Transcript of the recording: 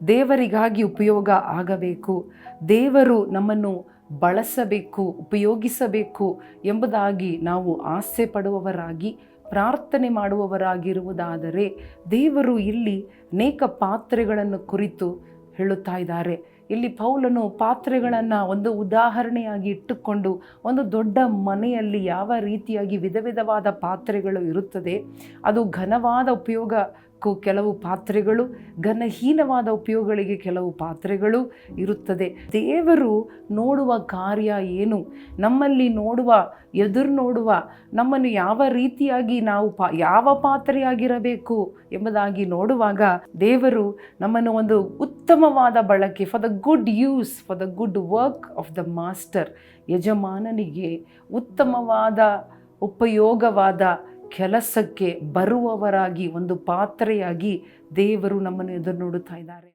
ದೇವರಿಗಾಗಿ ಉಪಯೋಗ ಆಗಬೇಕು, ದೇವರು ನಮ್ಮನ್ನು ಬಳಸಬೇಕು, ಉಪಯೋಗಿಸಬೇಕು ಎಂಬುದಾಗಿ ನಾವು ಆಸೆ ಪಡುವವರಾಗಿ ಪ್ರಾರ್ಥನೆ ಮಾಡುವವರಾಗಿರುವುದಾದರೆ, ದೇವರು ಇಲ್ಲಿ ಅನೇಕ ಪಾತ್ರೆಗಳನ್ನು ಕುರಿತು ಹೇಳುತ್ತಾ ಇದ್ದಾರೆ. ಇಲ್ಲಿ ಪೌಲನು ಪಾತ್ರೆಗಳನ್ನು ಒಂದು ಉದಾಹರಣೆಯಾಗಿ ಇಟ್ಟುಕೊಂಡು, ಒಂದು ದೊಡ್ಡ ಮನೆಯಲ್ಲಿ ಯಾವ ರೀತಿಯಾಗಿ ವಿಧ ವಿಧವಾದ ಪಾತ್ರೆಗಳು ಇರುತ್ತದೆ, ಅದು ಘನವಾದ ಉಪಯೋಗಕ್ಕೂ ಕೆಲವು ಪಾತ್ರೆಗಳು, ಘನಹೀನವಾದ ಉಪಯೋಗಗಳಿಗೆ ಕೆಲವು ಪಾತ್ರೆಗಳು ಇರುತ್ತದೆ. ದೇವರು ನೋಡುವ ಕಾರ್ಯ ಏನು, ನಮ್ಮಲ್ಲಿ ಎದುರು ನೋಡುವ ನಮ್ಮನ್ನು ಯಾವ ರೀತಿಯಾಗಿ ನಾವು ಯಾವ ಪಾತ್ರೆಯಾಗಿರಬೇಕು ಎಂಬುದಾಗಿ ನೋಡುವಾಗ, ದೇವರು ನಮ್ಮನ್ನು ಒಂದು ಉತ್ತಮವಾದ ಬಳಕೆ, for the good use, for the good work of the master, ಯಜಮಾನನಿಗೆ ಉತ್ತಮವಾದ ಉಪಯೋಗವಾದ ಕೆಲಸಕ್ಕೆ ಬರುವವರಾಗಿ, ಒಂದು ಪಾತ್ರೆಯಾಗಿ ದೇವರು ನಮ್ಮನ್ನು ಎದುರು ನೋಡುತ್ತಾ ಇದ್ದಾರೆ.